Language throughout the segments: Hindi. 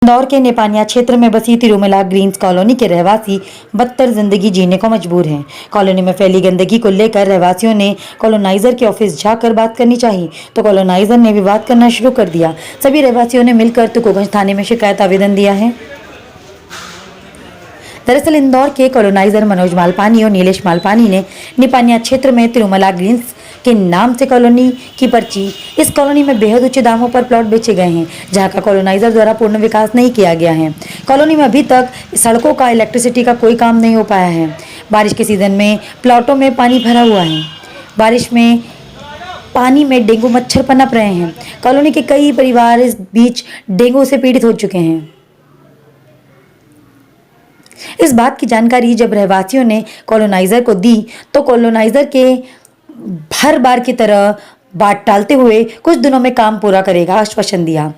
इंदौर के नेपानिया क्षेत्र में बसी तिरुमला ग्रीन्स कॉलोनी के रहवासी बदतर जिंदगी जीने को मजबूर हैं। कॉलोनी में फैली गंदगी को लेकर रहवासियों ने कॉलोनाइजर के ऑफिस जाकर बात करनी चाहिए तो कॉलोनाइजर ने विवाद करना शुरू कर दिया। सभी रहवासियों ने मिलकर तुकोगंज थाने में शिकायत आवेदन दिया है। दरअसल इंदौर के कॉलोनाइजर मनोज मालपानी और नीलेश मालपानी ने नेपानिया क्षेत्र में तिरुमला ग्रीन्स के नाम से कॉलोनी की पर्ची। इस कॉलोनी में बेहद उच्च दामों पर प्लॉट बेचे गए हैं, जहां का कॉलोनाइजर द्वारा पूर्ण विकास नहीं किया गया है। कॉलोनी में अभी तक सड़कों का, इलेक्ट्रिसिटी का कोई काम नहीं हो पाया है। बारिश के सीजन में प्लॉटों में पानी भरा हुआ है। बारिश में पानी में डेंगू मच्छर पनप रहे हैं। कॉलोनी के कई परिवार इस बीच डेंगू से पीड़ित हो चुके हैं। इस बात की जानकारी जब रहवासियों ने कॉलोनाइजर को दी तो कॉलोनाइजर के हर बार की तरह बात टालते हुए कुछ दिनों में काम पूरा करेगा आश्वासन दिया।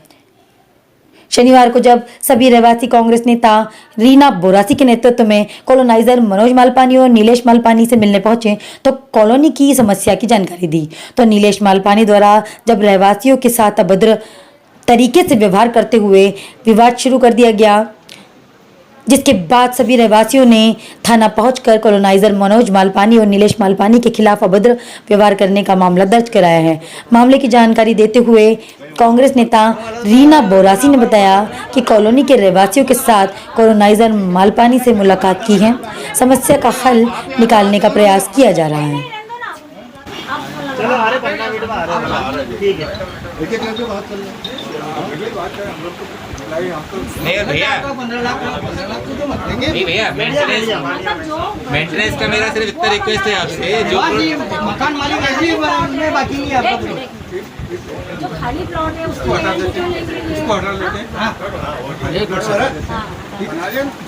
शनिवार को जब सभी रहवासी कांग्रेस नेता रीना बोरासी के नेतृत्व में कॉलोनाइजर मनोज मालपानी और नीलेश मालपानी से मिलने पहुंचे तो कॉलोनी की समस्या की जानकारी दी तो नीलेश मालपानी द्वारा जब रहवासियों के साथ अभद्र तरीके से व्यवहार करते हुए विवाद शुरू कर दिया गया, जिसके बाद सभी रहवासियों ने थाना पहुंचकर कॉलोनाइजर मनोज मालपानी और नीलेश मालपानी के खिलाफ अभद्र व्यवहार करने का मामला दर्ज कराया है। मामले की जानकारी देते हुए कांग्रेस नेता रीना बोरासी ने बताया कि कॉलोनी के रहवासियों के साथ कॉलोनाइजर मालपानी से मुलाकात की है। समस्या का हल निकालने का प्रयास किया जा रहा है। चलो आ रहे 15 मिनट में आ रहे हैं। ठीक है, एक-एक करके बात कर लो। नहीं भैया, नहीं भैया, मेंटेनेंस का मेरा सिर्फ इतना रिक्वेस्ट है आपसे, जो मकान मालिक ऐसी में बाकी नहीं है आपका जो खाली प्लॉट है उसको हटा लेते हैं। हाँ,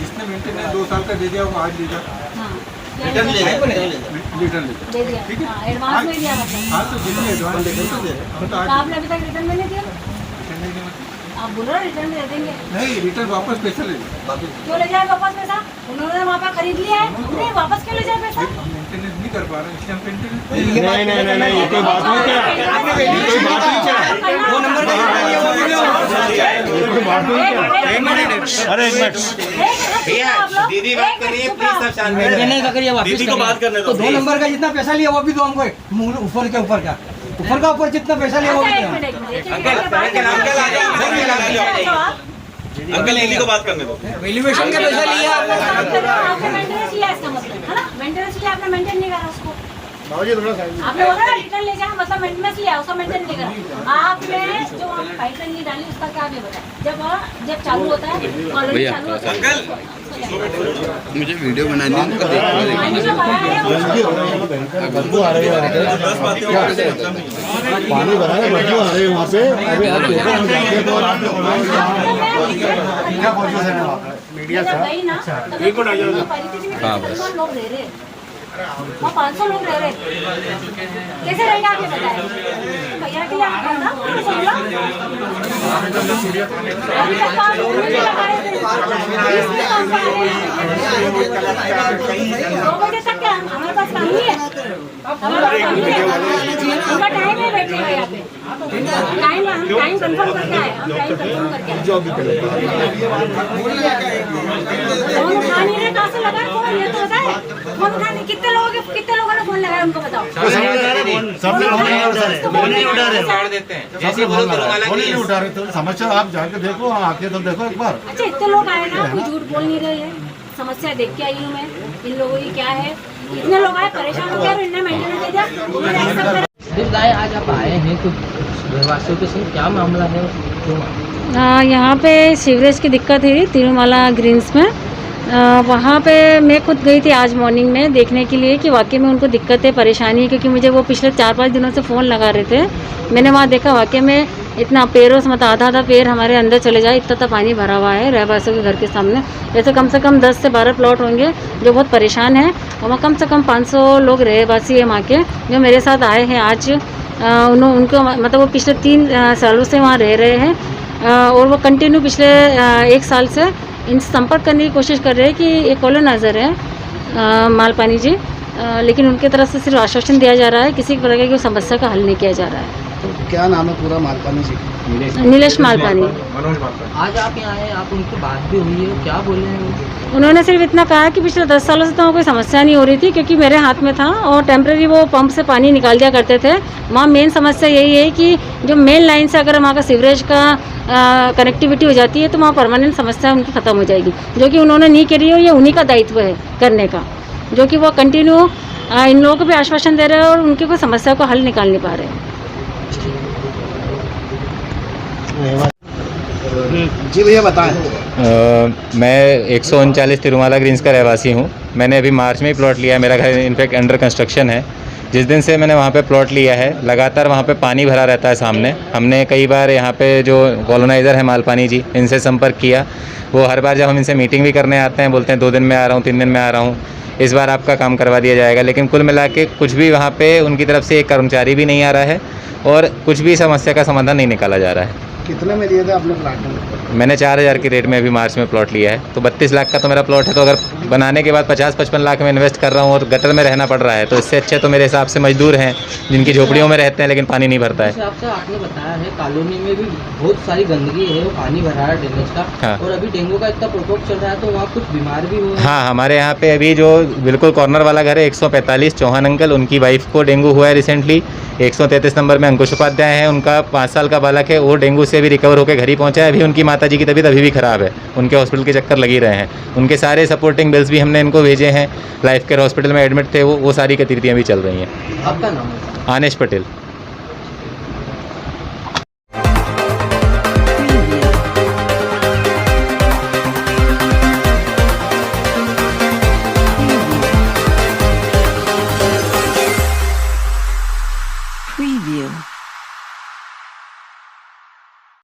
जिसने मेंटेनेंस 2 साल का दे दिया वो आज लेगा, रिटर्न ले रिटर्न दे दिया। ठीक है, एडवांस में दिया मतलब। हाँ तो जितने एडवांस देते तो आपने अभी तक रिटर्न में नहीं दिया? आप बोल रहे रिटर्न दे देंगे? नहीं, रिटर्न वापस पैसा ले क्यों ले जाए वापस पैसा? उन्होंने वहाँ पर खरीद लिया है, नहीं वापस क्यों ले जाए पैसा? मेंटेनेंस नहीं कर पा रहे इसलिए हम नहीं, ये कोई बात नहीं क्या? वो नंबर अरे एक मिनट भैया, दीदी बात कर रही है, प्लीज सब शांत नहीं का करिए, दीदी को बात करने दो। 2 नंबर का जितना पैसा लिया वो भी दो हमको, ऊपर के ऊपर का ऊपर जितना पैसा लिया वो भी अंकल दीदी को बात करने दो। एलिवेशन का पैसा लिया आपने मेंटेनेंस लिया इसका मतलब है ना? मेंटेनेंस लिया, आपने मेंटेन नहीं करा उसको। आपने बोला ना रिटर्न ले जाए, मतलब मेंटेनेंस लिया उसका मेंटेन नहीं करा। आपने जो पाइपलाइन नहीं डाली उसका क्या नहीं बताया? जब चालू होता है कॉलोनी चालू होता है, मुझे वीडियो बनानी है, पानी भरा है, बच्चों आ रहे हैं वहाँ पे। मीडिया गई ना लोग रह रहे, वहाँ 500 लोग रह रहे, कैसे रहेंगे आप ये बताएं? भैया के लिए आप ना बोला अभी तक आप लोग नहीं लगाए थे, 2 बजे तक क्या हमारे पास काम नहीं है? हमारे पास काम नहीं है, उनका टाइम है बैठने का यहाँ पे। टाइम कंफर्म करके आए, हम टाइम कंफर्म करके आए। फोन उठा नहीं रहे, कहाँ से लगा फोन ये तो बताए? फोन उठा नहीं, कितने लोगों ने फोन लगाया उनको बताओ। सब नहीं उठा रहे, तो समस्या आप जाके देखो, आके तो देखो एक बार। अच्छा इतने लोग आए ना, कोई झूठ बोल नहीं रहे हैं, समस्या देख के आई हूँ मैं, इन लोगों की क्या है। इतने लोग आए, परेशान हो गए, इन्होंने मेंटेनेंस दे दिया। गाय आज आप आए हैं तो रहवासियों के साथ क्या मामला है? यहाँ पे सीवरेज की दिक्कत है तिरुमला ग्रीन्स में। वहाँ पे मैं खुद गई थी आज मॉर्निंग में देखने के लिए कि वाकई में उनको दिक्कत है, परेशानी है, क्योंकि मुझे वो पिछले 4-5 दिनों से फ़ोन लगा रहे थे। मैंने वहाँ देखा वाकई में इतना पैरों से मतलब आधा पैर हमारे अंदर चले जाए, इतना पानी भरा हुआ है रहवासियों के घर के सामने। ऐसे कम से कम 10 से 12 प्लॉट होंगे जो बहुत परेशान हैं, और वहाँ कम से कम 500 लोग रहवासी है वहाँ के जो मेरे साथ आए हैं आज। उनको मतलब वो पिछले 3 सालों से वहाँ रह रहे हैं और वो कंटिन्यू पिछले 1 साल से इनसे संपर्क करने की कोशिश कर रहे हैं कि एक कॉलोनाइजर है मालपानी जी, लेकिन उनके तरफ से सिर्फ आश्वासन दिया जा रहा है, किसी प्रकार की समस्या का हल नहीं किया जा रहा है। क्या नाम है पूरा मालपानी जी? नीलेश मालपानी। मनोज मालपानी। आज आप यहाँ आए, आप उनकी बात भी हुई है, क्या बोले हैं वो? उन्होंने सिर्फ इतना कहा कि पिछले 10 सालों से तो कोई समस्या नहीं हो रही थी, क्योंकि मेरे हाथ में था और टेम्परेरी वो पंप से पानी निकाल दिया करते थे। वहाँ मेन समस्या यही है कि जो मेन लाइन से अगर वहाँ का सीवरेज का कनेक्टिविटी हो जाती है तो वहाँ परमानेंट समस्या उनकी ख़त्म हो जाएगी, जो कि उन्होंने नहीं करी और ये उन्हीं का दायित्व है करने का, जो कि वो कंटिन्यू इन लोगों को भी आश्वासन दे रहे हैं और उनकी कोई समस्या को हल निकाल नहीं पा रहे हैं। जी भैया बताएं। मैं 139 तिरुमाला ग्रीन्स का रहवासी हूँ। मैंने अभी मार्च में ही प्लॉट लिया है। मेरा घर इनफैक्ट अंडर कंस्ट्रक्शन है। जिस दिन से मैंने वहाँ पे प्लॉट लिया है लगातार वहाँ पे पानी भरा रहता है सामने। हमने कई बार यहाँ पे जो कॉलोनाइज़र है मालपानी जी, इनसे संपर्क किया। वो हर बार जब हम इनसे मीटिंग भी करने आते हैं बोलते हैं 2 दिन में आ रहा हूँ, 3 दिन में आ रहा हूँ, इस बार आपका काम करवा दिया जाएगा। लेकिन कुल मिला के कुछ भी वहाँ पे उनकी तरफ से एक कर्मचारी भी नहीं आ रहा है और कुछ भी समस्या का समाधान नहीं निकाला जा रहा है। कितने में दिए थे आपने प्लाट में? मैंने 4,000 की रेट में अभी मार्च में प्लॉट लिया है, तो 32 लाख का तो मेरा प्लॉट है। तो अगर बनाने के बाद 50-55 लाख में इन्वेस्ट कर रहा हूँ और गटर में रहना पड़ रहा है, तो इससे अच्छे तो मेरे हिसाब से मजदूर हैं जिनकी झोपड़ियों में रहते हैं लेकिन पानी नहीं भरता है। जैसे आपसे आपने बताया है कॉलोनी में भी बहुत सारी गंदगी है, वो पानी भरा है ड्रेनेज का। हाँ। और अभी डेंगू का इतना प्रकोप चल रहा है तो वहाँ कुछ बीमार भी हुए हैं। हाँ, हमारे यहाँ पे अभी जो बिल्कुल कॉर्नर वाला घर है 145 चौहान अंकल, उनकी वाइफ को डेंगू हुआ है रिसेंटली। 133 नंबर में अंकुश उपाध्याय है, उनका 5 साल का बालक है, वो डेंगू से भी रिकवर होकर घर ही पहुँचा है। अभी उनकी माताजी की तबीयत अभी भी ख़राब है, उनके हॉस्पिटल के चक्कर लग ही रहे हैं। उनके सारे सपोर्टिंग बिल्स भी हमने इनको भेजे हैं। लाइफ केयर हॉस्पिटल में एडमिट थे वो सारी गतिविधियाँ भी चल रही हैं। आपका नाम है? आनेश पटेल। Preview.